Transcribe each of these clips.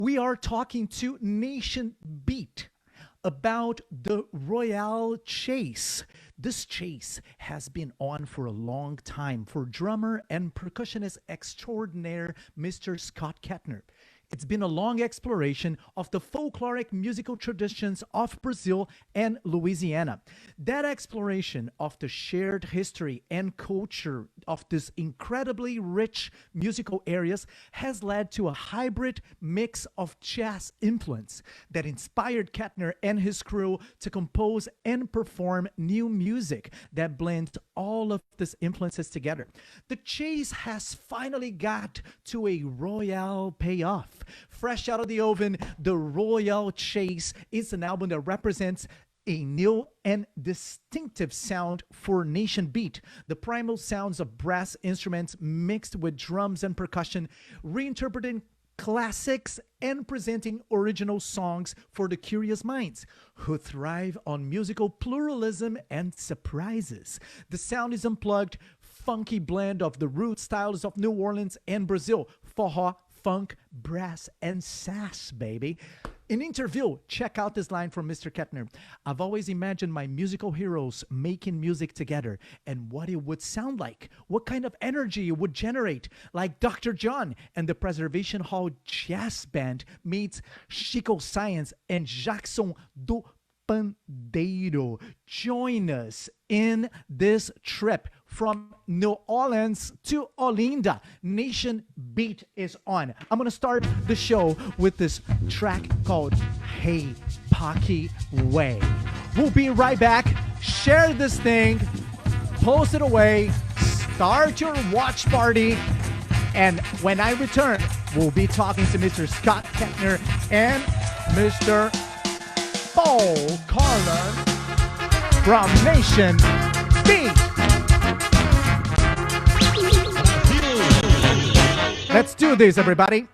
We are talking to Nation Beat about the Royale Chase. This chase has been on for a long time for drummer and percussionist extraordinaire Mr. Scott Kettner. It's been a long exploration of the folkloric musical traditions of Brazil and Louisiana. That exploration of the shared history and culture of these incredibly rich musical areas has led to a hybrid mix of jazz influence that inspired Kettner and his crew to compose and perform new music that blends all of these influences together. The chase has finally got to a royal payoff. Fresh out of the oven, the Royal Chase is an album that represents a new and distinctive sound for Nation Beat. The primal sounds of brass instruments mixed with drums and percussion, reinterpreting classics and presenting original songs for the curious minds who thrive on musical pluralism and surprises. The sound is unplugged, funky blend of the root styles of New Orleans and Brazil, forró, funk, brass, and sass, baby. In interview, check out this line from Mr. Kettner. I've always imagined my musical heroes making music together and what it would sound like, what kind of energy it would generate, like Dr. John and the Preservation Hall Jazz Band meets Chico Science and Jackson do Pandeiro. Join us in this trip from New Orleans to Olinda. Nation Beat is on. I'm going to start the show with this track called Hey Pocky Way. We'll be right back. Share this thing, post it away, start your watch party, and when I return, we'll be talking to Mr. Scott Kettner and Mr. Paul Carlin from Nation Beat. Let's do this, everybody.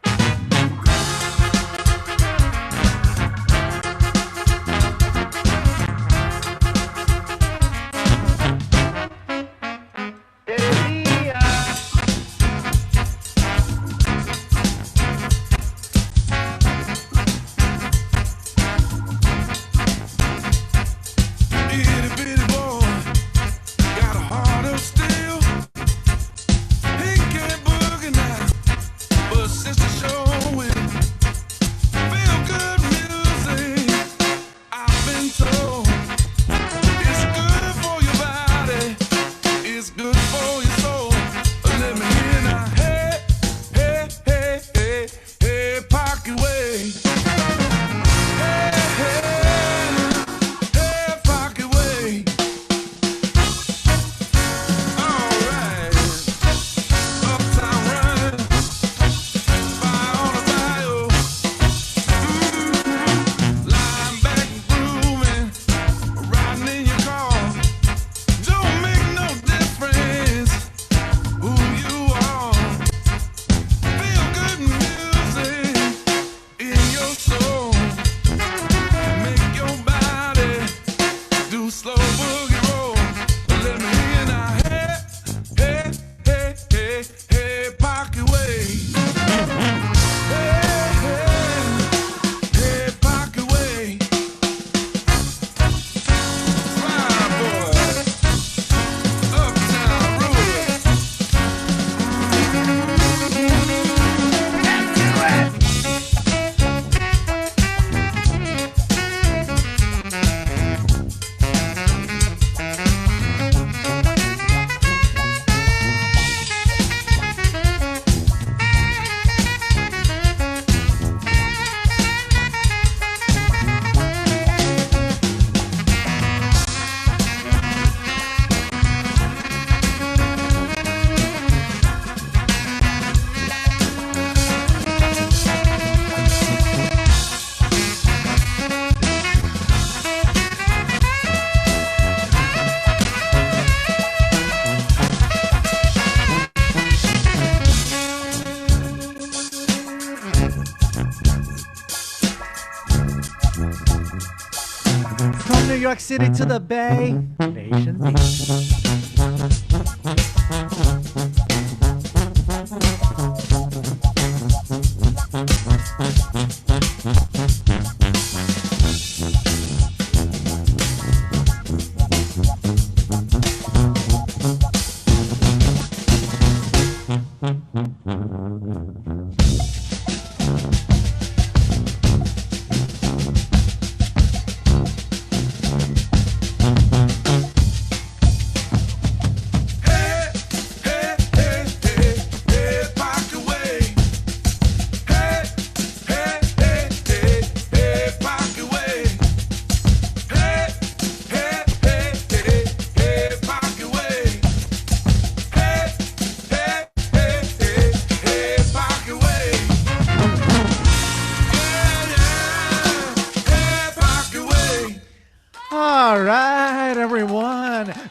From New York City to the Bay, Nation Beat.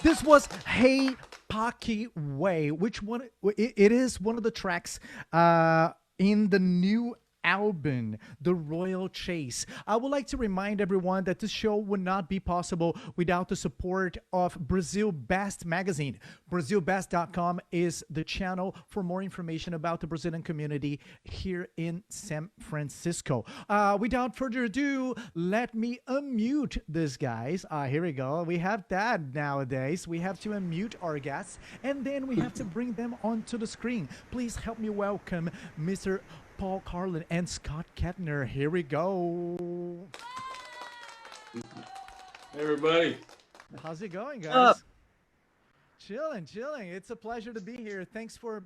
This was Hey Pocky Way, which one? It is one of the tracks in the new album, The Royal Chase. I would like to remind everyone that this show would not be possible without the support of Brazil Best magazine. BrazilBest.com is the channel for more information about the Brazilian community here in San Francisco. Without further ado, let me unmute this, guys. Here we go. We have that nowadays. We have to unmute our guests, and then we have to bring them onto the screen. Please help me welcome Mr. Paul Carlin and Scott Kettner. Here we go. Hey, everybody. How's it going, guys? Chilling. It's a pleasure to be here. Thanks for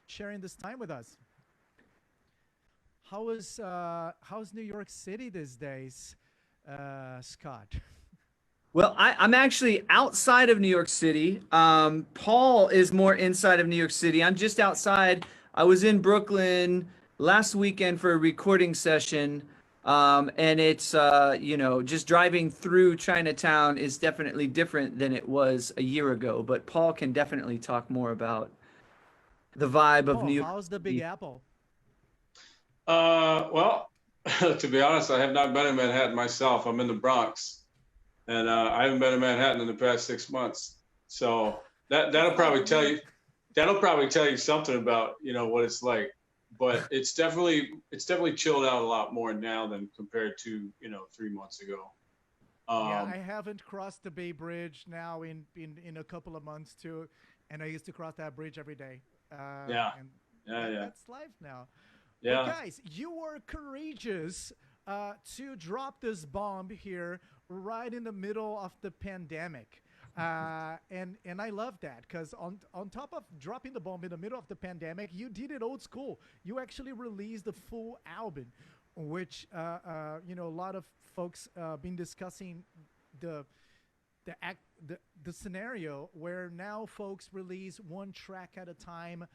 sharing this time with us. How's New York City these days, Scott? Well, I'm actually outside of New York City. Paul is more inside of New York City. I'm just outside. I was in Brooklyn last weekend for a recording session, and it's just driving through Chinatown is definitely different than it was a year ago. But Paul can definitely talk more about the vibe of New York. How's the Big Apple? Well, to be honest, I have not been in Manhattan myself. I'm in the Bronx, and I haven't been in Manhattan in the past 6 months. So that'll probably tell you something about what it's like. But it's definitely chilled out a lot more now than compared to 3 months ago. Yeah, I haven't crossed the Bay Bridge now in a couple of months too, and I used to cross that bridge every day. Yeah. That's life now. Yeah. But guys, you were courageous to drop this bomb here right in the middle of the pandemic. And I love that because on top of dropping the bomb in the middle of the pandemic, you did it old school. You actually released the full album, which a lot of folks been discussing the scenario where now folks release one track at a time.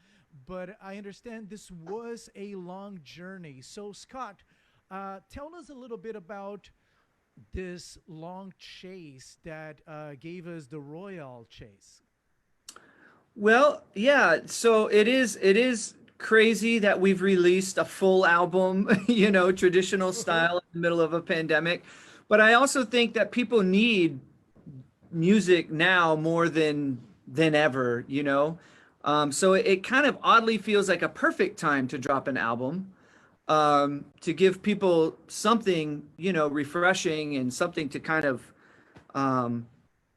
But I understand this was a long journey. So Scott, tell us a little bit about this long chase that gave us the Royal Chase. Well, yeah. So it is crazy that we've released a full album, traditional style in the middle of a pandemic. But I also think that people need music now more than ever, So it kind of oddly feels like a perfect time to drop an album. To give people something, refreshing and something to kind of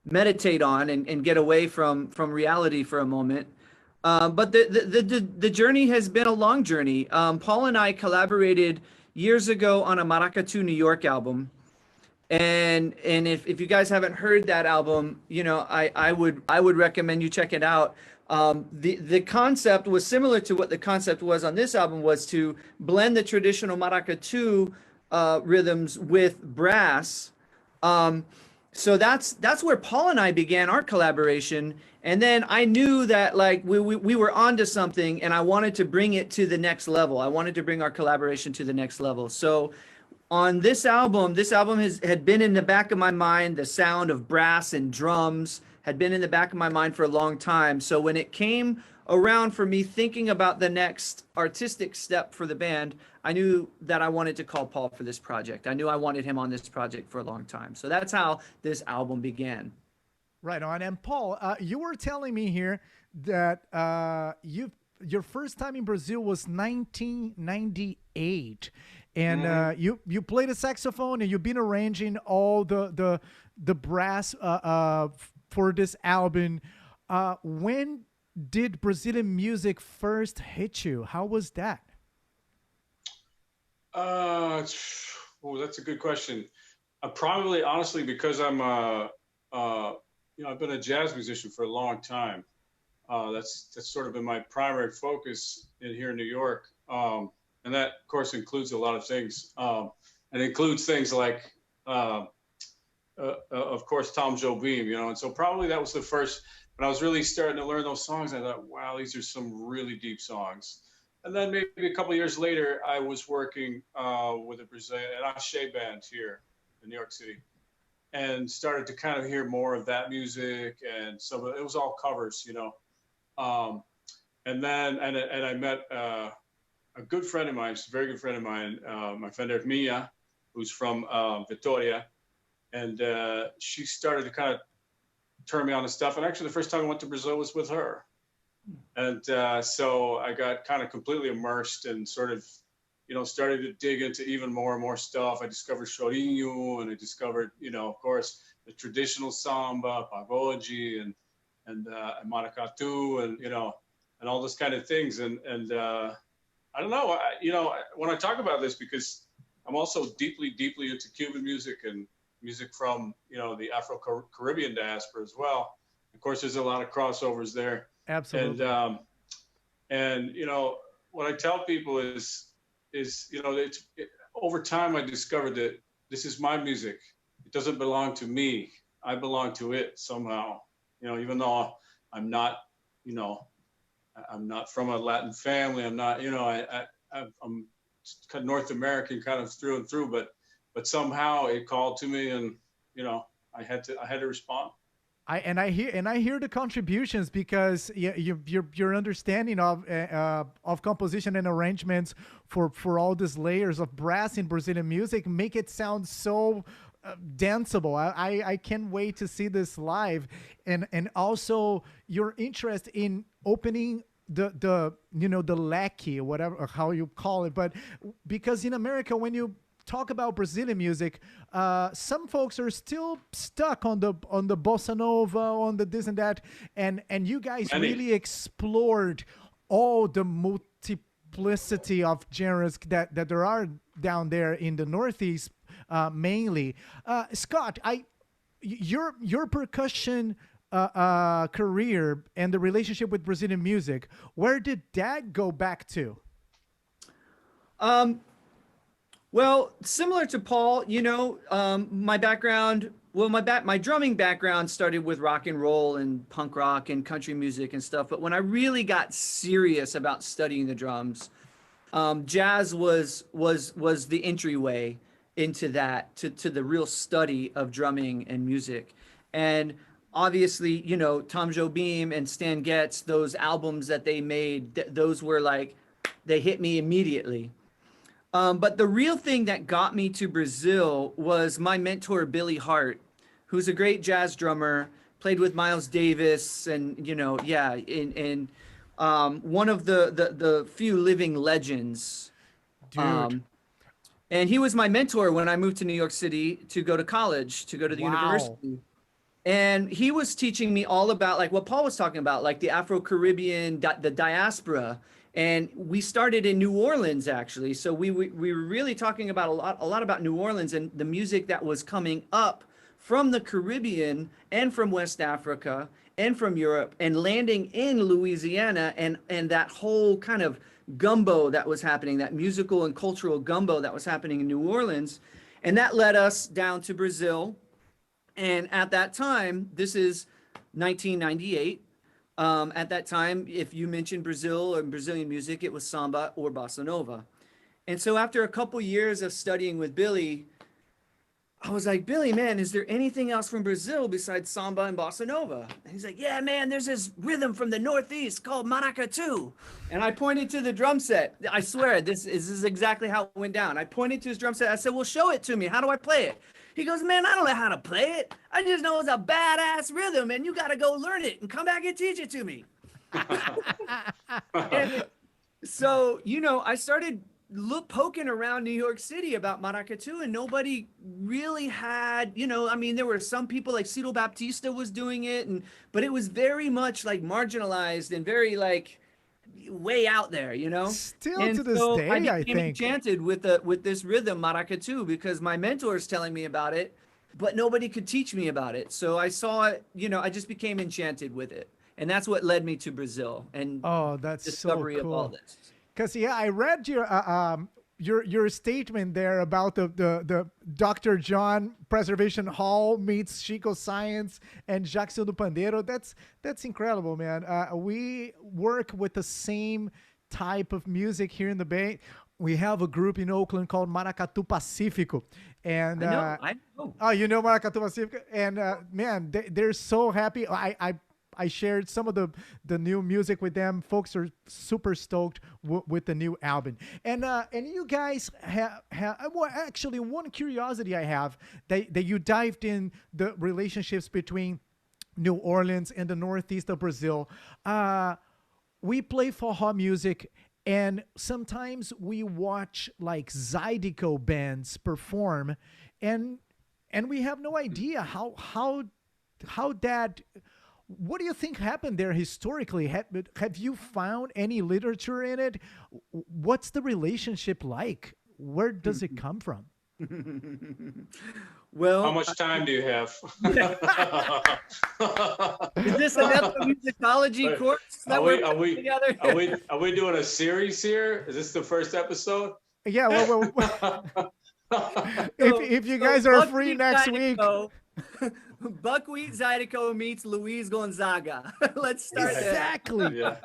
meditate on and get away from reality for a moment. But the journey has been a long journey. Paul and I collaborated years ago on a Maracatu, New York album. And if you guys haven't heard that album, I would recommend you check it out. The concept was similar to what the concept was on this album, was to blend the traditional maracatu rhythms with brass. So that's where Paul and I began our collaboration. And then I knew that we were onto something, and I wanted to bring it to the next level. I wanted to bring our collaboration to the next level. So on this album had been in the back of my mind. The sound of brass and drums had been in the back of my mind for a long time. So when it came around for me thinking about the next artistic step for the band, I knew that I wanted to call Paul for this project. I knew I wanted him on this project for a long time. So that's how this album began. Right on. And Paul, you were telling me here that your first time in Brazil was 1998. And you played a saxophone, and you've been arranging all the brass for this album. When did Brazilian music first hit you? How was that? That's a good question. Probably, honestly, because I've been a jazz musician for a long time. That's sort of been my primary focus here in New York. And that, of course, includes a lot of things. It includes things like, of course, Tom Jobim, and so probably that was the first, when I was really starting to learn those songs, I thought, wow, these are some really deep songs. And then maybe a couple of years later, I was working with a Brazilian, an Axé band here in New York City. and started to kind of hear more of that music, and so it was all covers, you know. And then and I met a good friend of mine, a very good friend of mine, my friend Ep90, who's from Vitoria, and she started to kind of turn me on to stuff. And actually, the first time I went to Brazil was with her, and so I got kind of completely immersed and sort of, you know, started to dig into even more and more stuff. I discovered chorinho, and I discovered, you know, of course, the traditional samba, pagode, and maracatu, and you know, and all those kind of things. And I don't know, you know, when I talk about this, because I'm also deeply, deeply into Cuban music and music from, you know, the Afro-Caribbean diaspora as well. Of course, there's a lot of crossovers there. Absolutely. And you know, what I tell people is, you know, over time I discovered that this is my music. It doesn't belong to me. I belong to it somehow. You know, even though I'm not, you know, I'm not from a Latin family. I'm not, you know, I'm North American kind of through and through, but somehow it called to me, and you know, I had to respond. I hear the contributions, because your understanding of composition and arrangements for all these layers of brass in Brazilian music make it sound so danceable. I can't wait to see this live, and also your interest in opening the you know, the leque, whatever how you call it, but because in America, when you talk about Brazilian music, some folks are still stuck on the bossa nova, on the this and that, and you guys really explored all the multiplicity of genres that there are down there in the Northeast, mainly. Scott, your percussion career and the relationship with Brazilian music, where did that go back to? Well, similar to Paul, you know, my background, well, my drumming background started with rock and roll and punk rock and country music and stuff. But when I really got serious about studying the drums, jazz was the entryway into that, to the real study of drumming and music. And obviously, you know, Tom Jobim and Stan Getz, those albums that they made, those were like, they hit me immediately. But the real thing that got me to Brazil was my mentor, Billy Hart, who's a great jazz drummer, played with Miles Davis, and, you know, yeah, and one of the few living legends. Dude. And he was my mentor when I moved to New York City to go to college, to go to the university. And he was teaching me all about, like what Paul was talking about, like the Afro-Caribbean, the diaspora. And we started in New Orleans, actually. So we were really talking about a lot about New Orleans and the music that was coming up from the Caribbean and from West Africa and from Europe, and landing in Louisiana, and that whole kind of gumbo that was happening, that musical and cultural gumbo that was happening in New Orleans. And that led us down to Brazil. And at that time, this is 1998. At that time, if you mentioned Brazil or Brazilian music, it was samba or bossa nova. And so after a couple years of studying with Billy, I was like, Billy, man, is there anything else from Brazil besides samba and bossa nova? And he's like, yeah, man, there's this rhythm from the Northeast called maracatu. And I pointed to the drum set. I swear, this is exactly how it went down. I pointed to his drum set. I said, well, show it to me. How do I play it? He goes, man, I don't know how to play it. I just know it's a badass rhythm, and you got to go learn it and come back and teach it to me. And so, you know, I started poking around New York City about maracatu, and nobody really had, you know, I mean, there were some people like Ciro Baptista was doing it, but it was very much like marginalized and very like way out there, you know. Still and to this so day, I I became think. enchanted with this rhythm maracatu, because my mentor is telling me about it, but nobody could teach me about it. So I saw it, you know, I just became enchanted with it, and that's what led me to Brazil and That's discovery so cool. of all this. Because I read your statement there about the Dr. John Preservation Hall meets Chico Science and Jackson do Pandeiro. That's incredible, man. We work with the same type of music here in the Bay. we have a group in Oakland called Maracatu Pacífico, and I know. oh, you know Maracatu Pacífico, and man, they're so happy. I shared some of the new music with them. Folks are super stoked with the new album. And you guys have well, actually, one curiosity I have that you dived in the relationships between New Orleans and the Northeast of Brazil. We play forró music, and sometimes we watch like Zydeco bands perform, and we have no idea how that. What do you think happened there historically? Have you found any literature in it? What's the relationship like? Where does it come from? Well, How much time do you have? is this an ethnomusicology course that we're putting together? Are we doing a series here? Is this the first episode? Yeah, well if you guys are free next week. Buckwheat Zydeco meets Luis Gonzaga. Let's start exactly. Yeah.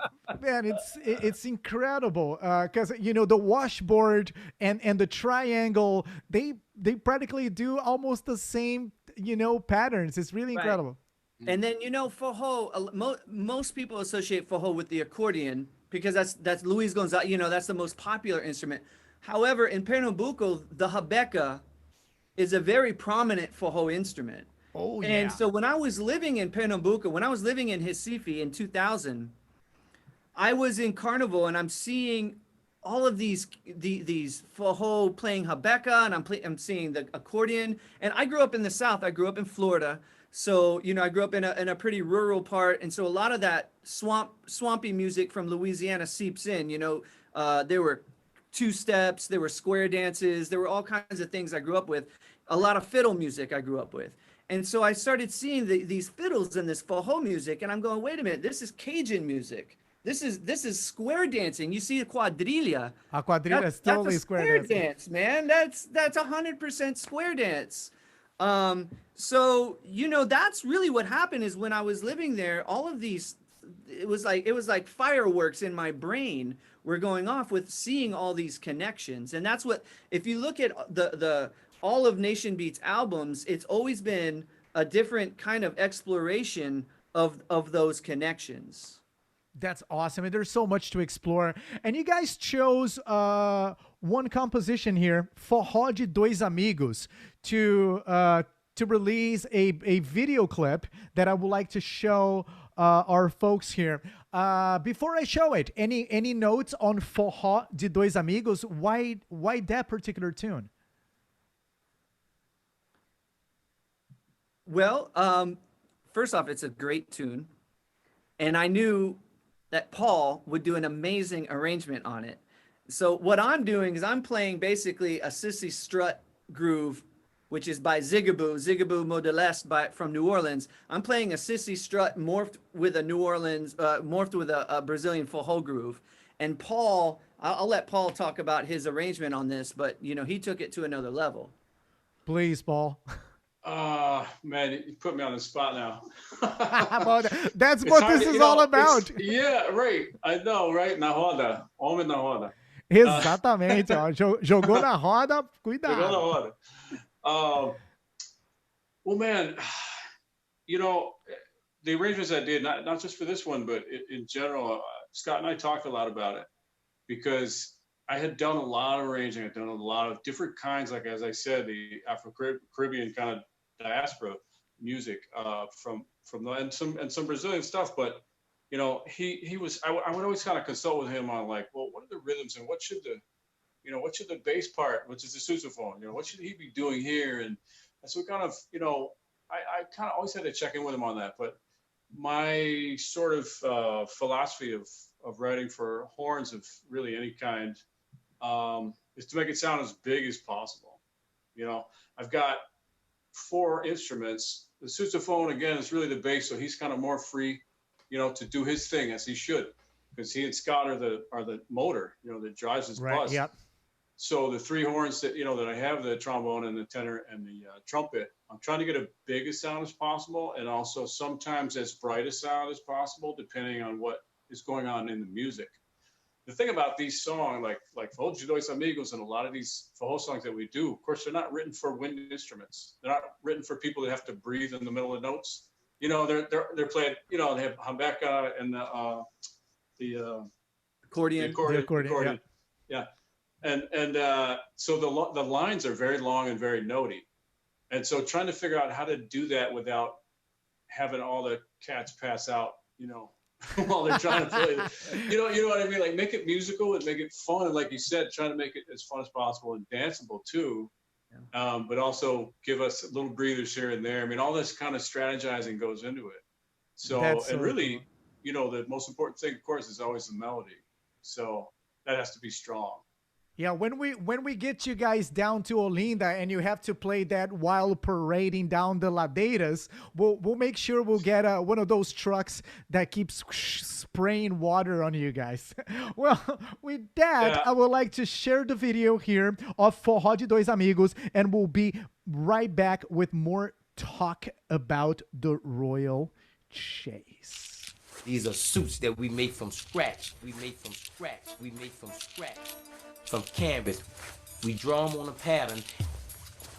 Man, it's incredible because you know the washboard and the triangle, they practically do almost the same, you know, patterns. It's really incredible. And then, you know, forró, most people associate forró with the accordion because that's Luis Gonzaga, you know, that's the most popular instrument. However, in Pernambuco, the habeca is a very prominent forró instrument. Oh, yeah. And so when I was living in Pernambuco, when I was living in Recife in 2000, I was in Carnival and I'm seeing all of these forró playing habeca, and I'm seeing the accordion. And I grew up in the South. I grew up in Florida. So, you know, I grew up in a pretty rural part. And so a lot of that swampy music from Louisiana seeps in. You know, there were two steps, there were square dances, there were all kinds of things I grew up with. A lot of fiddle music I grew up with. And so I started seeing these fiddles and this forró music, and I'm going, wait a minute, this is Cajun music. This is square dancing. You see a quadrilla. A quadrilla is totally that's a square dance, man. That's 100% square dance. So, you know, that's really what happened is when I was living there, all of these, it was like fireworks in my brain were going off with seeing all these connections. And that's what, if you look at the all of Nation Beats albums, it's always been a different kind of exploration of those connections. That's awesome. And there's so much to explore. And you guys chose one composition here, Forró de Dois Amigos, to release a video clip that I would like to show our folks here. Before I show it, any notes on Forró de Dois Amigos? Why that particular tune? Well, first off, it's a great tune. And I knew that Paul would do an amazing arrangement on it. So what I'm doing is I'm playing basically a sissy strut groove, which is by Zigaboo Modeleste from New Orleans. I'm playing a sissy strut morphed with a Brazilian forró groove. And Paul, I'll let Paul talk about his arrangement on this, but you know, he took it to another level. Please, Paul. Man, you put me on the spot now. That's what this is all about. Yeah, right. I know, right? Na roda. Homem na roda. Exatamente. Jogou na roda, cuidado. Jogou na roda. Well, man, you know, the arrangements I did, not just for this one, but in general, Scott and I talked a lot about it because I had done a lot of arranging. I'd done a lot of different kinds, like as I said, the Afro-Caribbean kind of diaspora music from and some Brazilian stuff. But you know, he was. I would always kind of consult with him on like, well, what are the rhythms and what should the bass part, which is the sousaphone, you know, what should he be doing here? And so kind of, you know, I kind of always had to check in with him on that. But my sort of philosophy of writing for horns of really any kind is to make it sound as big as possible. You know, I've got 4 instruments. The sousaphone, again, is really the bass, so he's kind of more free, you know, to do his thing as he should, because he and Scott are the motor, you know, that drives his bus. Yep. So the 3 horns that, you know, that I have, the trombone and the tenor and the trumpet, I'm trying to get as big a sound as possible, and also sometimes as bright a sound as possible, depending on what is going on in the music. the thing about these songs, like Forró Dois Amigos and a lot of these forró songs that we do, of course, they're not written for wind instruments. They're not written for people that have to breathe in the middle of notes. You know, they're played. You know, they have Hambeca and the Accordion. accordion. Yeah. And so the lines are very long and very notey. And so trying to figure out how to do that without having all the cats pass out, you know, while they're trying to play. You know what I mean? Like make it musical and make it fun. And like you said, trying to make it as fun as possible and danceable too. Yeah. But also give us little breathers here and there. I mean, all this kind of strategizing goes into it. So, and really, cool. You know, the most important thing, of course, is always the melody. So that has to be strong. Yeah, when we get you guys down to Olinda and you have to play that while parading down the ladeiras, we'll make sure we'll get one of those trucks that keeps spraying water on you guys. Well, with that, yeah. I would like to share the video here of Forró de Dois Amigos, and we'll be right back with more talk about the Royal Chase. These are suits that we make from scratch. We make from scratch. From canvas, we draw them on a pattern,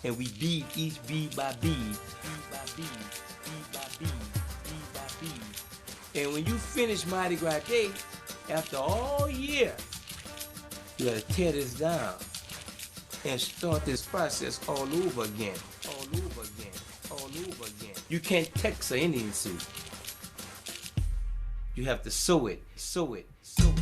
and we bead each bead by bead, bead by bead, bead by bead, bead by bead. And when you finish Mardi Gras Day, after all year, you gotta tear this down and start this process all over again, all over again, all over again. You can't tex an Indian suit. You have to sew it, sew it, sew it.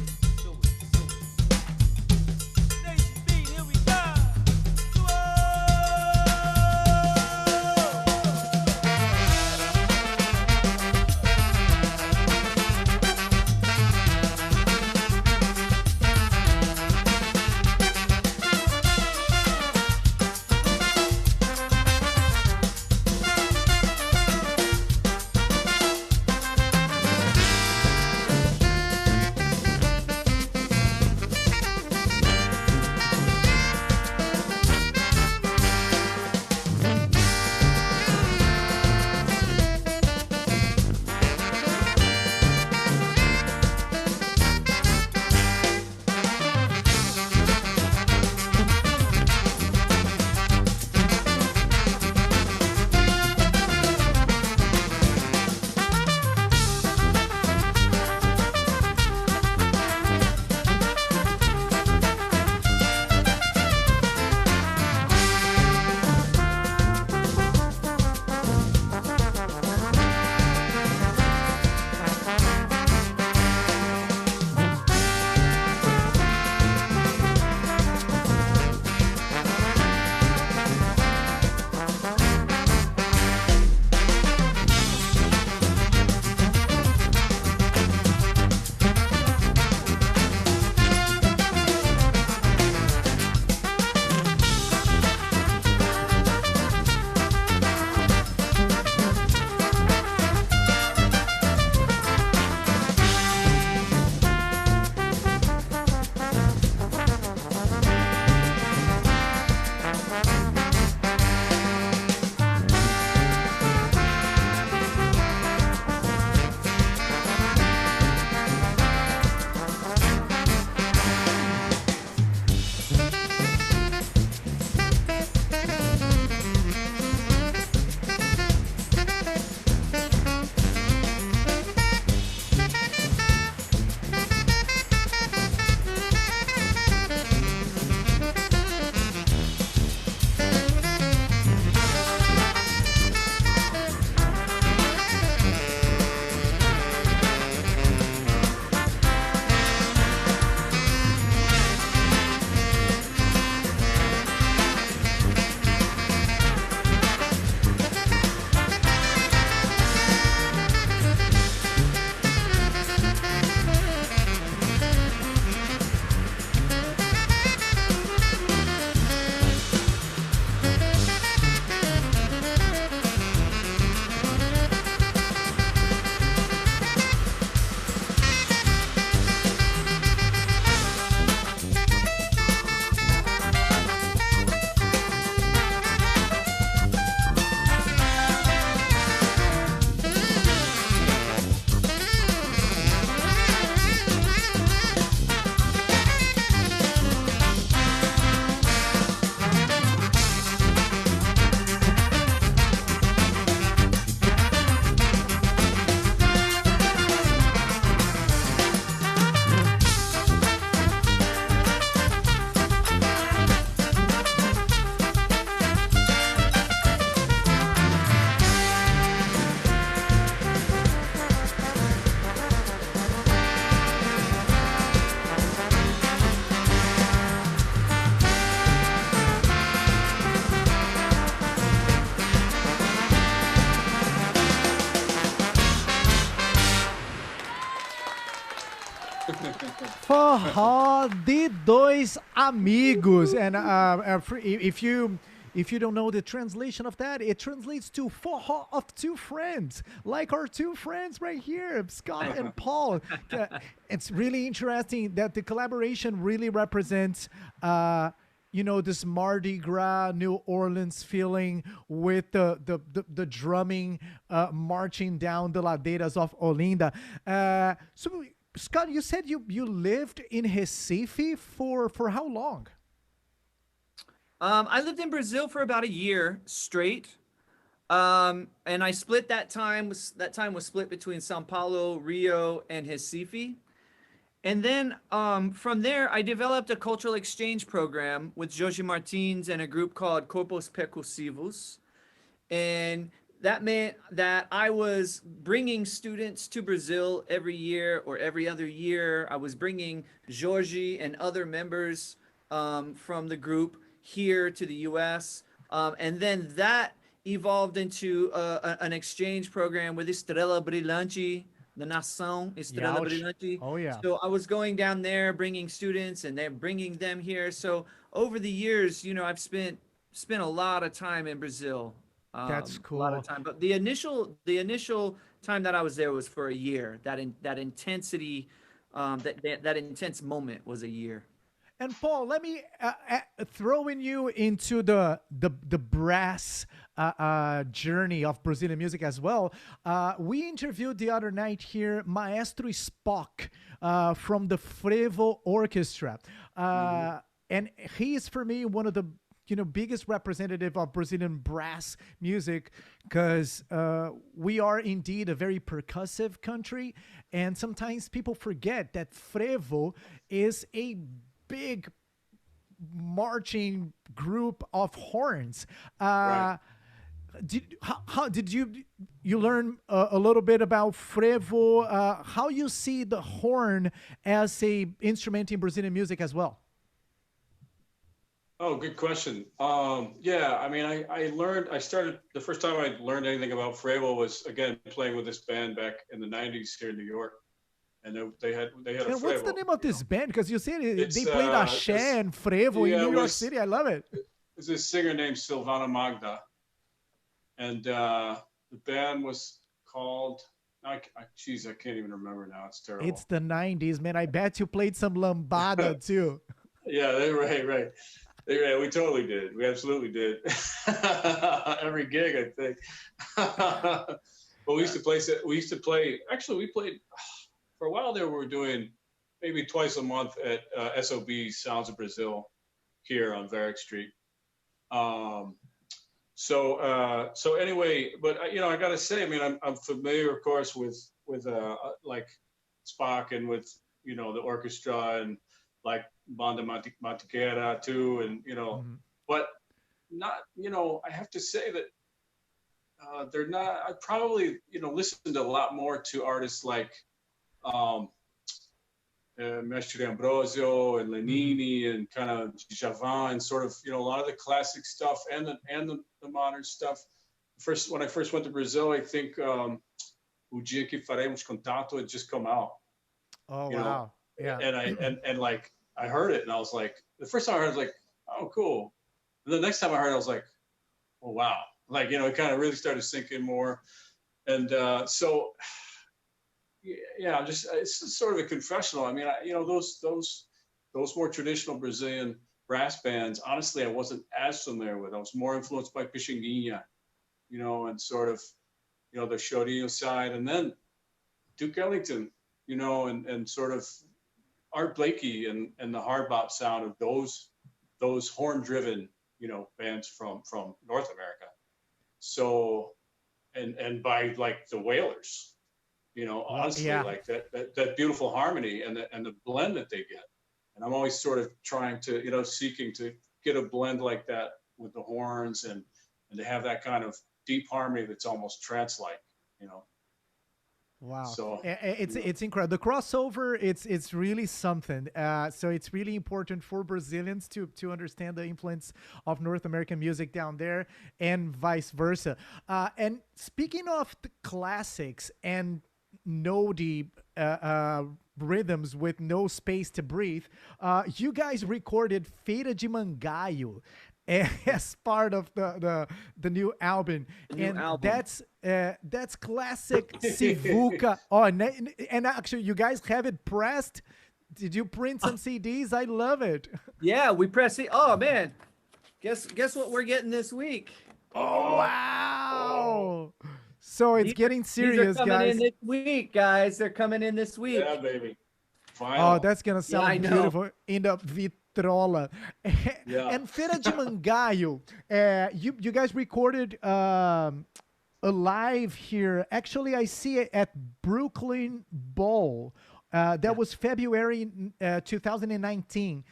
Forró de dois amigos. And if you don't know the translation of that, it translates to forró of two friends, like our two friends right here, Scott and Paul. It's really interesting that the collaboration really represents this Mardi Gras, New Orleans feeling with the drumming marching down the ladeiras of Olinda. So, Scott, you said you lived in Recife for how long? I lived in Brazil for about a year straight. And I split that time. That time was split between São Paulo, Rio, and Recife. And then from there, I developed a cultural exchange program with Jorge Martins and a group called Corpos Percussivos. And that meant that I was bringing students to Brazil every year or every other year. I was bringing Jorge and other members from the group here to the US. And then that evolved into an exchange program with Estrela Brilhante, the Nação Estrela Brilhante. Oh, yeah. So I was going down there bringing students and they're bringing them here. So over the years, I've spent a lot of time in Brazil. That's cool. A lot of time. But the initial time that I was there was for a year. That intensity, that intense moment was a year. And Paul, let me throwing you into the brass journey of Brazilian music as well. We interviewed the other night here Maestro Spock from the Frevo Orchestra, and he is for me one of the biggest representative of Brazilian brass music, because we are indeed a very percussive country, and sometimes people forget that Frevo is a big marching group of horns. Right. How did you learn a little bit about Frevo? How you see the horn as a instrument in Brazilian music as well? Oh, good question. Yeah, I mean, I started, the first time I learned anything about Frevo was, again, playing with this band back in the 90s here in New York. And they had a And Frevo. what's the name of this band? Because you said they played Axé and Frevo in New York City. I love it. There's this singer named Silvana Magda. And the band was called, geez, I can't even remember now. It's terrible. It's the 90s, man. I bet you played some lambada too. Yeah, right. We totally did. We absolutely did. Every gig, I think. But we used to play, actually, we played, for a while there, we were doing maybe twice a month at SOB Sounds of Brazil here on Varick Street. So anyway, but I got to say, I mean, I'm familiar, of course, with like Spock and with the orchestra and like Banda Mantiqueira too, and but not I have to say that they're not. I probably listened a lot more to artists like Mestre Ambrosio and Lenini and kind of Djavan and sort of a lot of the classic stuff and the modern stuff. When I first went to Brazil, I think O Dia Que Faremos Contato had just come out. Oh wow! Yeah. And like I heard it and I was like, the first time I heard it, I was like, oh cool. And the next time I heard it, I was like, oh wow! Like it kind of really started sinking more. And so. Yeah, it's sort of a confessional. I mean, those more traditional Brazilian brass bands, honestly, I wasn't as familiar with. I was more influenced by Pixinguinha, and sort of, the chorinho side, and then Duke Ellington, and sort of Art Blakey and the hard bop sound of those horn-driven, bands from North America. So, and by like the Wailers. Honestly, yeah. like that beautiful harmony and the blend that they get. And I'm always sort of trying to, seeking to get a blend like that with the horns and to have that kind of deep harmony that's almost trance-like, Wow. So it's incredible. The crossover, it's really something. So it's really important for Brazilians to understand the influence of North American music down there and vice versa. And speaking of the classics and know the rhythms with no space to breathe. You guys recorded Feira de Mangaio as part of the new album, that's classic Sivuca. Oh, and actually, you guys have it pressed. Did you print some CDs? I love it. Yeah, we pressed it. Oh man, guess what we're getting this week? Oh wow! So it's getting serious, these are coming guys. in this week, guys. They're coming in this week. Yeah, baby. Oh, that's gonna sound beautiful in the vitrola. Yeah. And Feira de Mangaio, you guys recorded live here. Actually, I see it at Brooklyn Bowl. That was February 2019.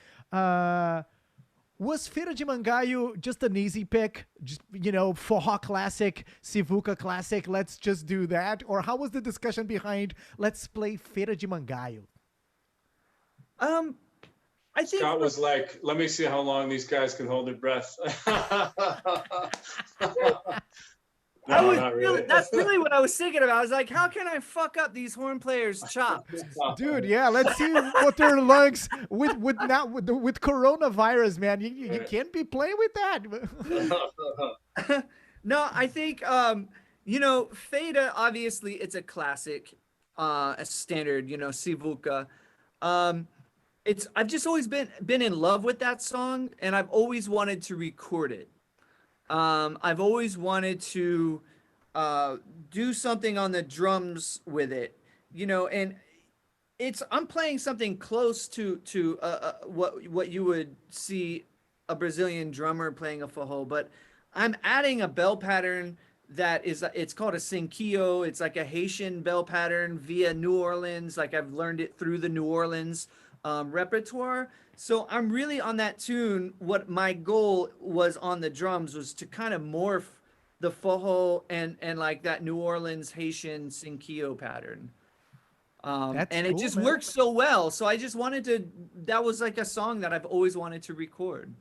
Was Feira de Mangaio just an easy pick? Just, forró classic, Sivuca classic, let's just do that? Or how was the discussion behind let's play Feira de Mangaio? I think Scott was like, let me see how long these guys can hold their breath. No, not really. That's really what I was thinking about. I was like, how can I fuck up these horn players' chops? Dude, yeah, let's see what their lungs with coronavirus, man. You can't be playing with that. No, I think Feira, obviously it's a classic, a standard, Sivuca. I've just always been in love with that song, and I've always wanted to record it. I've always wanted to do something on the drums with it, and I'm playing something close to what you would see a Brazilian drummer playing a forró, but I'm adding a bell pattern it's called a cinquillo. It's like a Haitian bell pattern via New Orleans. Like I've learned it through the New Orleans repertoire. So I'm really on that tune. What my goal was on the drums was to kind of morph the forró and like that New Orleans Haitian cinquillo pattern. And it just worked so well. So I just that was like a song that I've always wanted to record.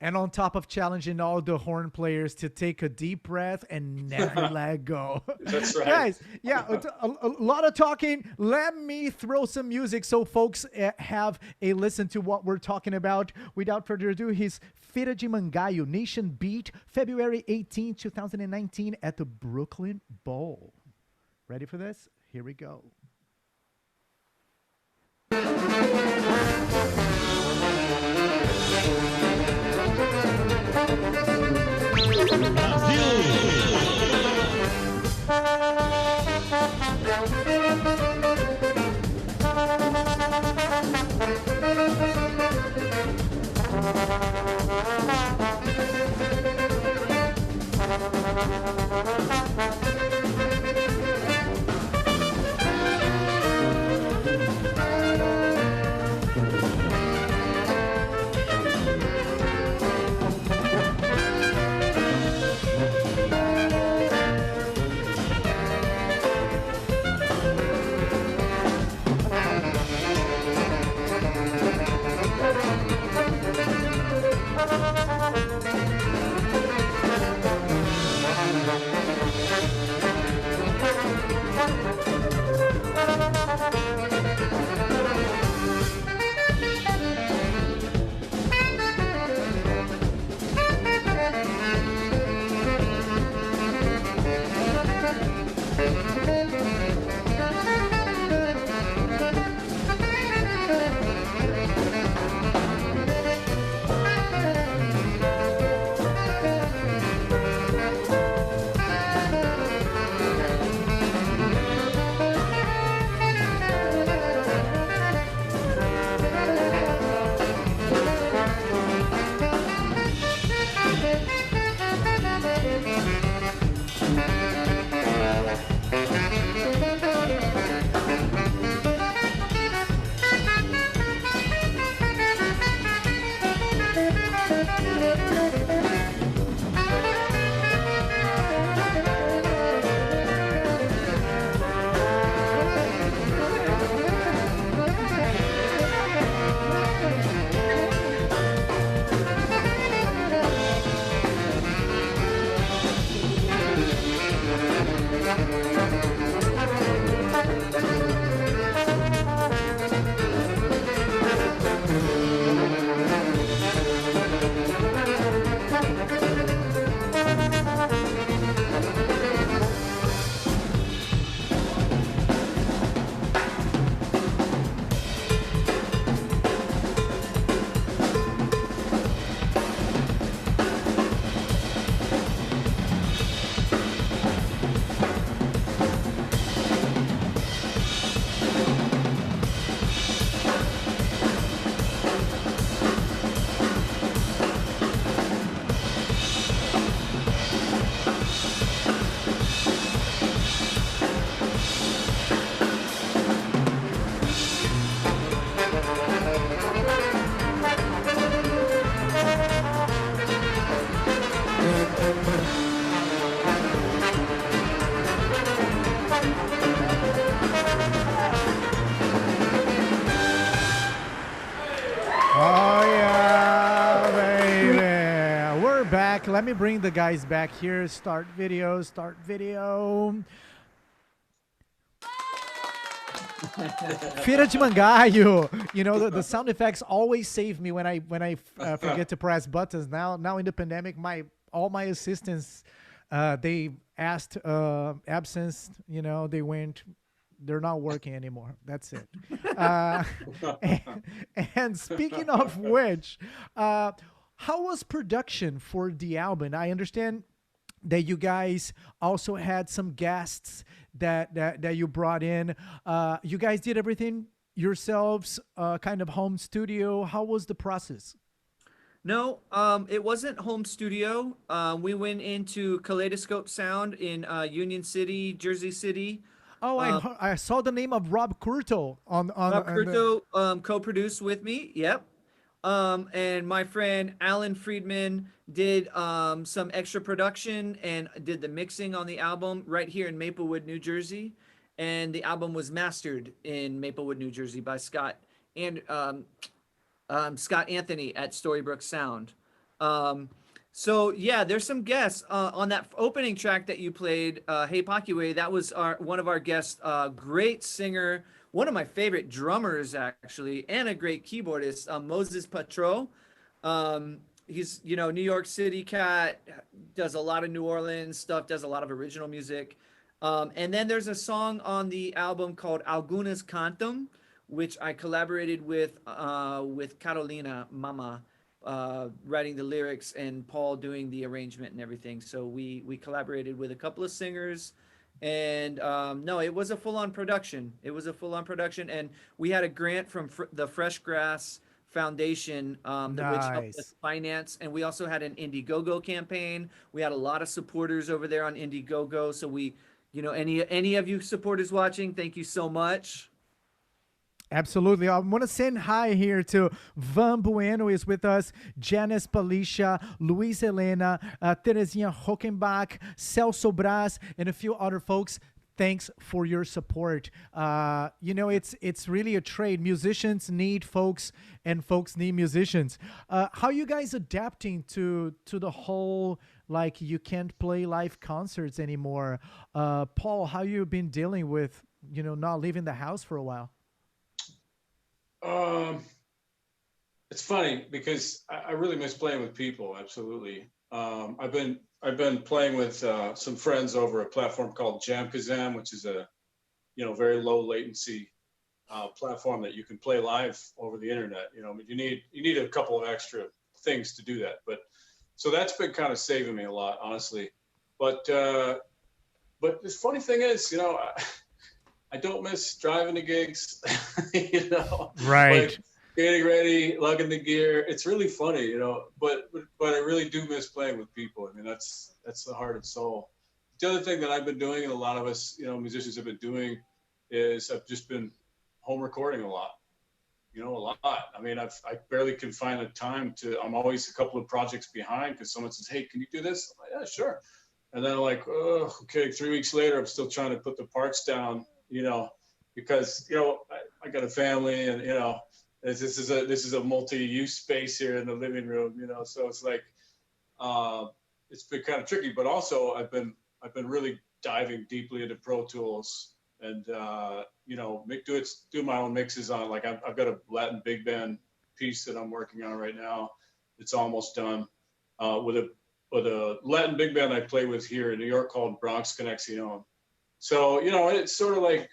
And on top of challenging all the horn players to take a deep breath and never let go. That's right. Guys, yeah, a lot of talking. Let me throw some music so folks have a listen to what we're talking about. Without further ado, he's Feira de Mangaio, Nation Beat, February 18, 2019 at the Brooklyn Bowl. Ready for this? Here we go. let me bring the guys back here. Start video. Feira de Mangaio. You know, the sound effects always save me when I forget to press buttons. Now in the pandemic, all my assistants, they asked absence. You know, they're not working anymore. That's it. And speaking of which, how was production for the album? I understand that you guys also had some guests that you brought in. You guys did everything yourselves, kind of home studio. How was the process? No, it wasn't home studio. We went into Kaleidoscope Sound in Union City, Jersey City. Oh, I saw the name of Rob Curto on Rob Curto co-produced with me. Yep. And my friend Alan Friedman did some extra production and did the mixing on the album right here in Maplewood, New Jersey. And the album was mastered in Maplewood, New Jersey by Scott and Scott Anthony at Storybrooke Sound. So yeah, there's some guests on that opening track that you played, Hey Pakiwe. That was one of our guests, great singer, one of my favorite drummers actually, and a great keyboardist, Moses Patro. He's, you know, New York City cat, does a lot of New Orleans stuff, does a lot of original music. And then there's a song on the album called Algunas Cantam, which I collaborated with Carolina Mama, writing the lyrics and Paul doing the arrangement and everything. So we collaborated with a couple of singers, and no, it was a full-on production. And we had a grant from the Fresh Grass Foundation, which helped us finance, and we also had an Indiegogo campaign. We had a lot of supporters over there on Indiegogo. So we, you know, any of you supporters watching, thank you so much. Absolutely. I want to send hi here to Van Bueno is with us, Janice Palicia, Luis Helena, Terezinha Hockenbach, Celso Braz, and a few other folks. Thanks for your support. You know, it's really a trade. Musicians need folks, and folks need musicians. How you guys adapting to the whole, like, you can't play live concerts anymore? Paul, how you been dealing with, you know, not leaving the house for a while? It's funny because I really miss playing with people. Absolutely. I've been playing with some friends over a platform called Jam Kazam, which is a, you know, very low latency platform that you can play live over the internet. You know, I mean, you need a couple of extra things to do that, but so that's been kind of saving me a lot, honestly. But the funny thing is, you know, I don't miss driving to gigs, you know, right? Like getting ready, lugging the gear. It's really funny, you know, but I really do miss playing with people. I mean, that's the heart and soul. The other thing that I've been doing, and a lot of us, you know, musicians have been doing, is I've just been home recording a lot, you know, a lot. I mean, I barely can find the time to. I'm always a couple of projects behind because someone says, "Hey, can you do this?" I'm like, "Yeah, sure." And then I'm like, "Oh, okay." 3 weeks later, I'm still trying to put the parts down. You know, because, you know, I got a family, and, you know, this is a multi-use space here in the living room, you know, so it's like, it's been kind of tricky, but also I've been really diving deeply into Pro Tools and, you know, do my own mixes on, like, I've got a Latin big band piece that I'm working on right now. It's almost done, with a Latin big band I play with here in New York called Bronx Connexion. So, you know, it's sort of like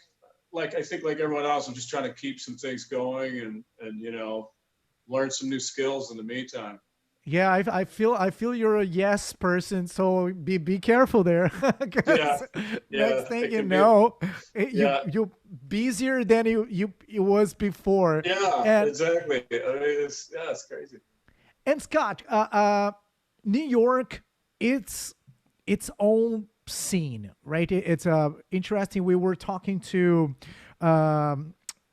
I think like everyone else, I'm just trying to keep some things going and you know, learn some new skills in the meantime. Yeah, I feel you're a yes person, so be careful there. Yeah. Next thing you know, you busier than you was before. Yeah, exactly. I mean, it's crazy. And Scott, New York, it's its own scene, right? It's interesting. We were talking to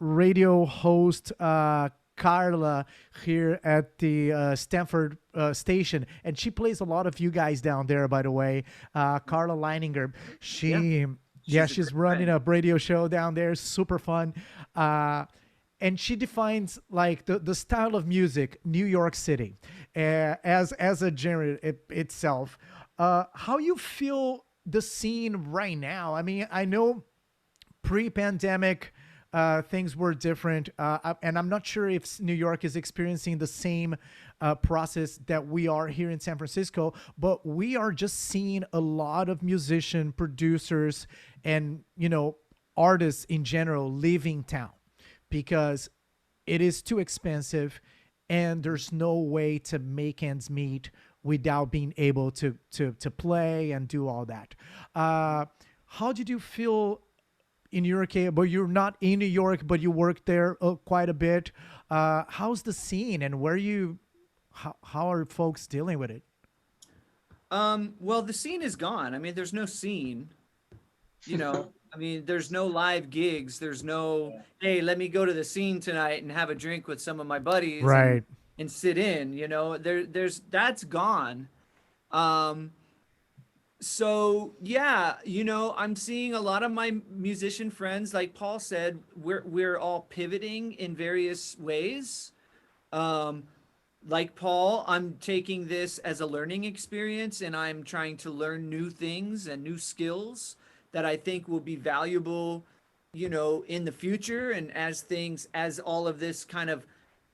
radio host Carla here at the Stanford station, and she plays a lot of you guys down there, by the way. Carla Leininger, she's running a radio show down there, super fun. and she defines like the style of music, New York City, as a genre itself. How you feel the scene right now? I mean, I know pre-pandemic things were different, and I'm not sure if New York is experiencing the same process that we are here in San Francisco, but we are just seeing a lot of musician producers and artists in general leaving town because it is too expensive and there's no way to make ends meet without being able to play and do all that. How did you feel in your case? But you're not in New York, but you work there quite a bit. How's the scene, and how are folks dealing with it? Well, the scene is gone. I mean, there's no scene, I mean, there's no live gigs. There's no, hey, let me go to the scene tonight and have a drink with some of my buddies Right. and sit in, that's gone. So yeah, I'm seeing a lot of my musician friends, like Paul said, we're all pivoting in various ways. Like Paul, I'm taking this as a learning experience, and I'm trying to learn new things and new skills that I think will be valuable, in the future. And as all of this kind of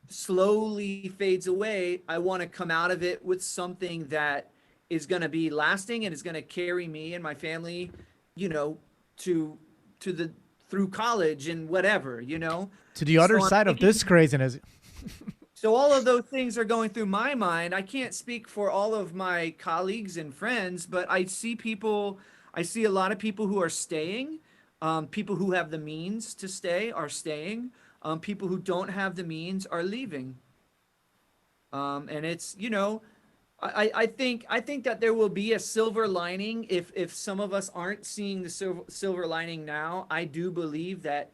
slowly fades away, I want to come out of it with something that is going to be lasting and is going to carry me and my family, to the through college and whatever, To the other So I'm side of this thinking- craziness. So all of those things are going through my mind. I can't speak for all of my colleagues and friends, but I see a lot of people who are staying. People who have the means to stay are staying. People who don't have the means are leaving. And it's, I think that there will be a silver lining if some of us aren't seeing the silver lining now. I do believe that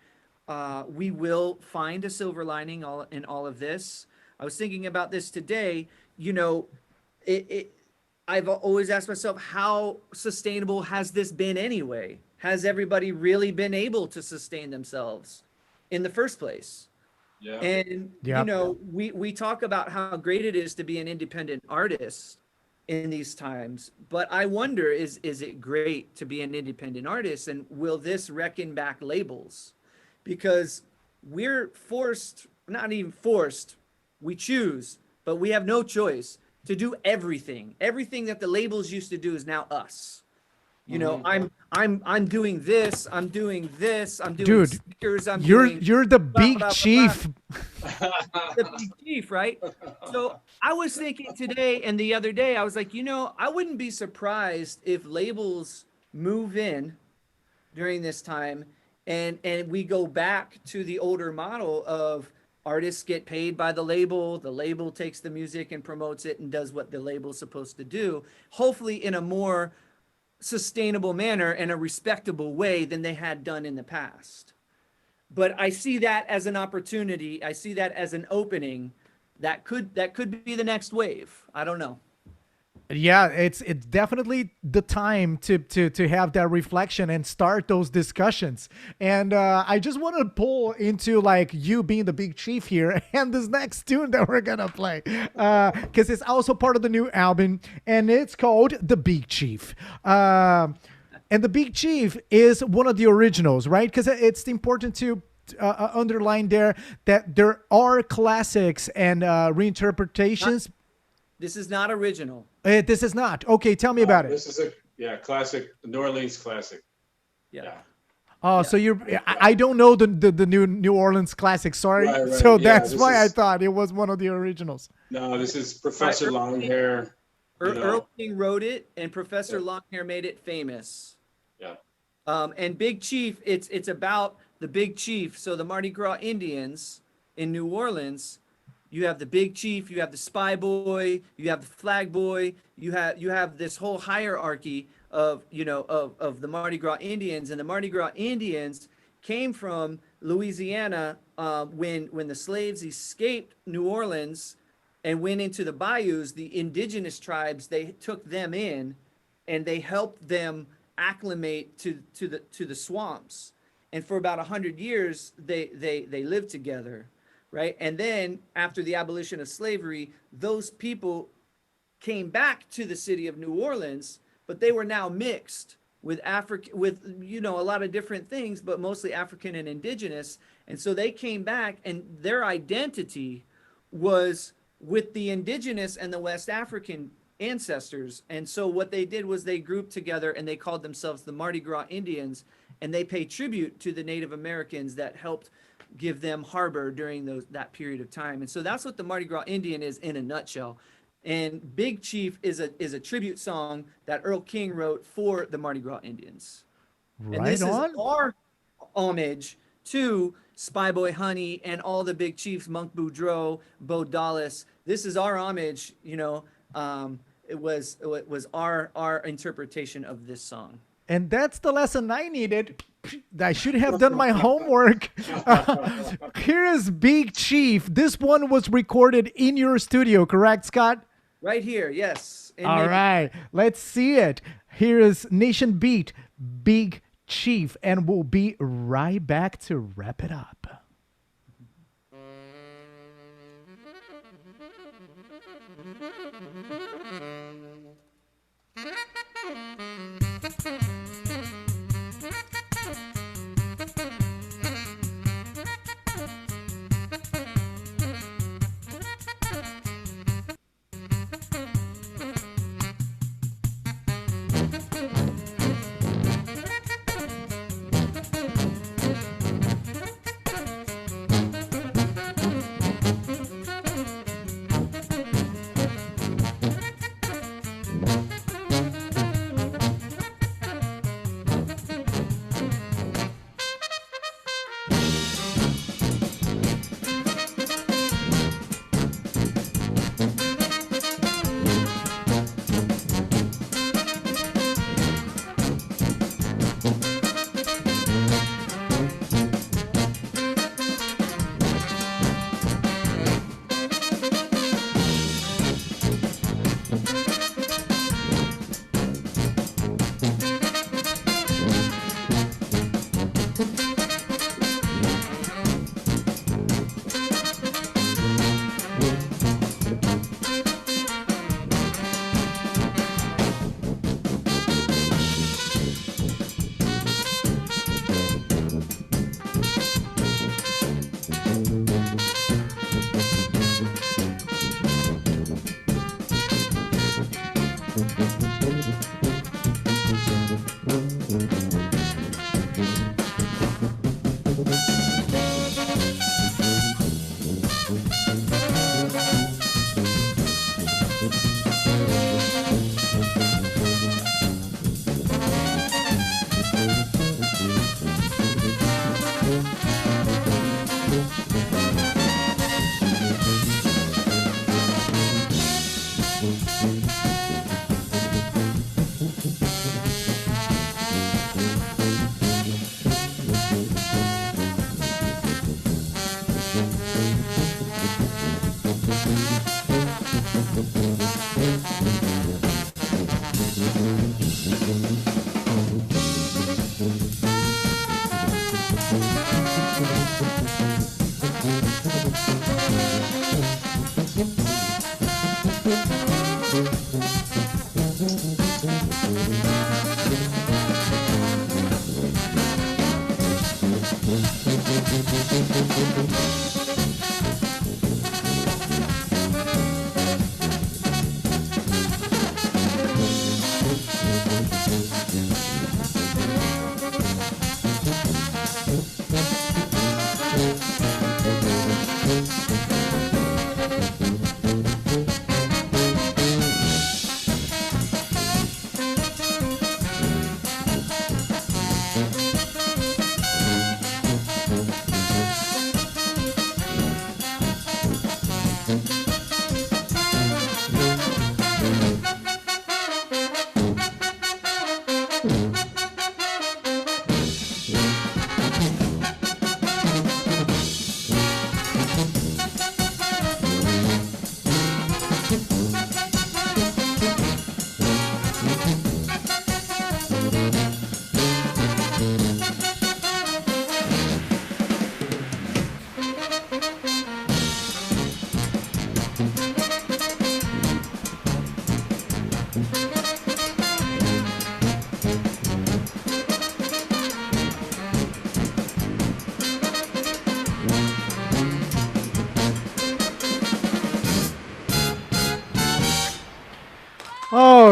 we will find a silver lining in all of this. I was thinking about this today. I've always asked myself, how sustainable has this been anyway? Has everybody really been able to sustain themselves in the first place? Yeah. And Yep. we talk about how great it is to be an independent artist in these times, but I wonder, is it great to be an independent artist, and will this reckon back labels? Because we're forced, not even forced, we choose, but we have no choice to do everything. Everything that the labels used to do is now us. I'm doing this, I'm doing this, I'm doing Dude, stickers, you're the blah, big blah, blah, chief. the big chief, right? So I was thinking today and the other day, I was like, I wouldn't be surprised if labels move in during this time and we go back to the older model of artists get paid by the label takes the music and promotes it and does what the label's supposed to do, hopefully in a more sustainable manner and a respectable way than they had done in the past. But I see that as an opportunity. I see that as an opening that could be the next wave. I don't know. Yeah, it's definitely the time to have that reflection and start those discussions. And I just want to pull into like you being the big chief here and this next tune that we're gonna play because it's also part of the new album and it's called The Big Chief. And The Big Chief is one of the originals, right? Because it's important to underline there that there are classics and reinterpretations. This is not original. This is not. Okay, tell me about it. This is a classic, New Orleans classic. Yeah. Oh, so I don't know the new Orleans classic. Sorry. Right. So Yeah, that's this why I is- thought it was one of the originals. No, this is Professor Longhair. Earl King wrote it, and Professor Longhair made it famous. Yeah. And Big Chief, it's about the Big Chief. So the Mardi Gras Indians in New Orleans, you have the Big Chief, you have the Spy Boy, you have the Flag Boy, you have this whole hierarchy of the Mardi Gras Indians, and the Mardi Gras Indians came from Louisiana when the slaves escaped New Orleans and went into the bayous. The indigenous tribes, they took them in and they helped them acclimate to the swamps. and for about 100 years they lived together, right? And then after the abolition of slavery, those people came back to the city of New Orleans, but they were now mixed with a lot of different things, but mostly African and indigenous. And so they came back, and their identity was with the indigenous and the West African ancestors. And so what they did was they grouped together and they called themselves the Mardi Gras Indians, and they pay tribute to the Native Americans that helped give them harbor during that period of time. And so that's what the Mardi Gras Indian is in a nutshell. And Big Chief is a tribute song that Earl King wrote for the Mardi Gras Indians. Right and this on. is our homage to Spy Boy Honey and all the big chiefs, Monk Boudreaux, Bo Dallas. This is our homage, it was our interpretation of this song. And that's the lesson I needed. I should have done my homework. Here is Big Chief. This one was recorded in your studio, correct, Scott? Right here, yes. All right, let's see it. Here is Nation Beat, Big Chief, and we'll be right back to wrap it up.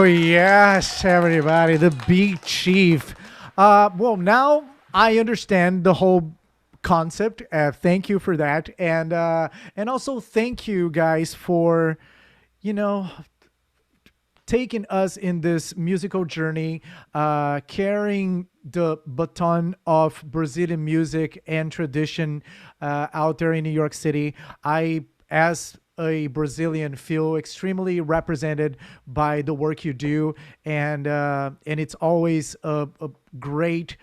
Oh, yes, everybody. The Beat Chief. Well, now I understand the whole concept. Thank you for that. And also thank you guys for, you know, taking us in this musical journey, carrying the baton of Brazilian music and tradition out there in New York City. I, as a Brazilian, feel extremely represented by the work you do, and it's always a great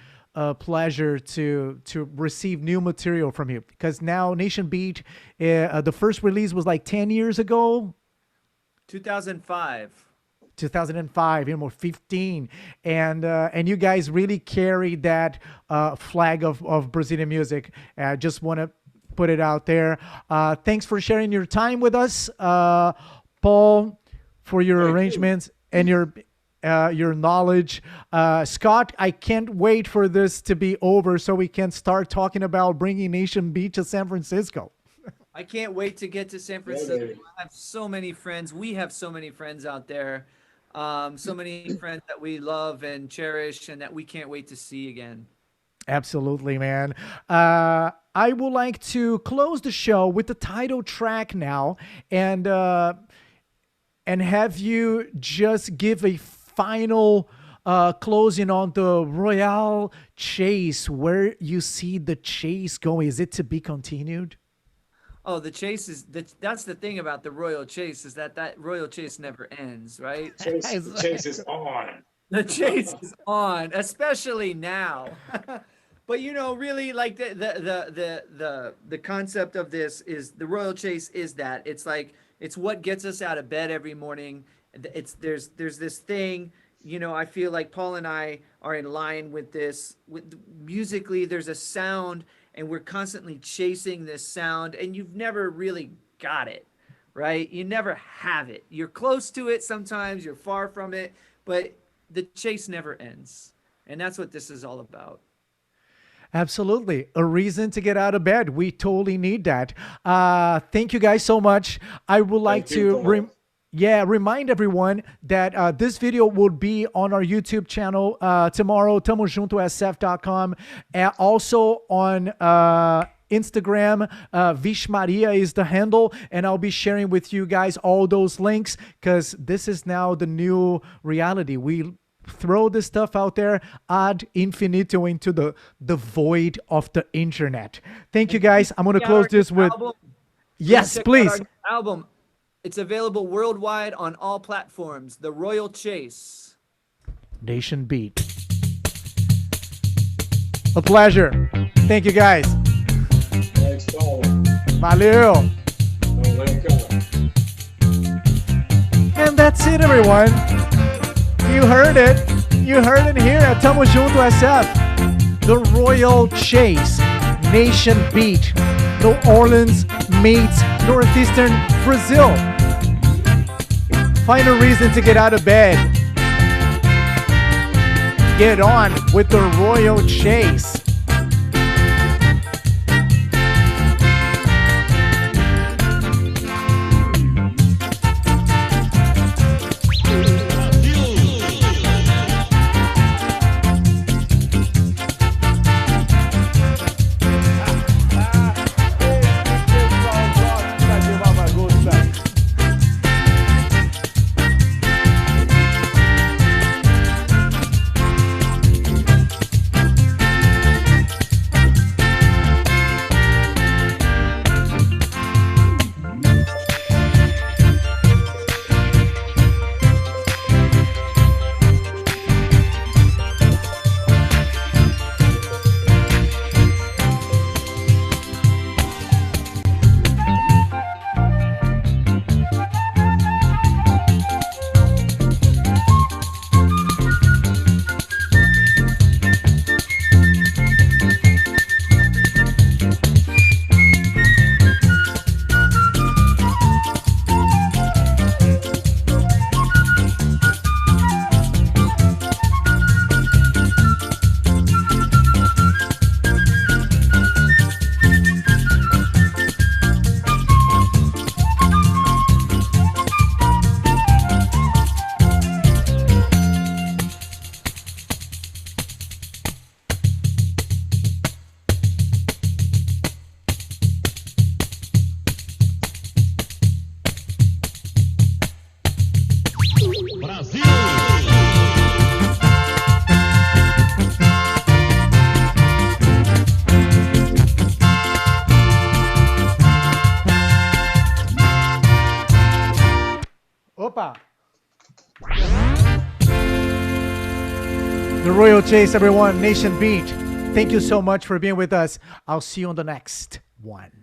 pleasure to receive new material from you, because now Nation Beat, the first release was like 10 years ago. 2005. 2005, 15, and you guys really carry that flag of Brazilian music. I just want to put it out there. Thanks for sharing your time with us, Paul, for your arrangements and your knowledge. Scott, I can't wait for this to be over so we can start talking about bringing Nation Beat to San Francisco. I can't wait to get to San Francisco. I have so many friends. We have so many friends out there. So many friends that we love and cherish and that we can't wait to see again. Absolutely, man. I would like to close the show with the title track now, and have you just give a final closing on the Royale Chase, where you see the chase going. Is it to be continued? Oh, the chase is that's the thing about the Royal Chase, is that Royal Chase never ends, right? The chase is on. The chase is on, especially now. But you know, really, like the concept of this is the Royal Chase is that it's like it's what gets us out of bed every morning. There's this thing, you know. I feel like Paul and I are in line with this. Musically, there's a sound. And we're constantly chasing this sound, and you've never really got it, right? You never have it. You're close to it sometimes, you're far from it, but the chase never ends. And that's what this is all about. Absolutely. A reason to get out of bed. We totally need that. Thank you guys so much. I would like to remind everyone that this video will be on our YouTube channel tomorrow, tamojunto.sf.com, and also on Instagram. Vish Maria is the handle, and I'll be sharing with you guys all those links, because this is now the new reality. We throw this stuff out there ad infinito into the void of the internet. Thank you guys. I'm going to close this with... Yes, please. Album. It's available worldwide on all platforms. The Royal Chase. Nation Beat. A pleasure. Thank you, guys. Thanks, Paul. Valeu. And that's it, everyone. You heard it. You heard it here at Tamo Junto SF. The Royal Chase. Nation Beat. New Orleans meets Northeastern Brazil. Find a reason to get out of bed. Get on with the Royal Chase. Opa. The Royal Chase, everyone. Nation Beat. Thank you so much for being with us. I'll see you on the next one.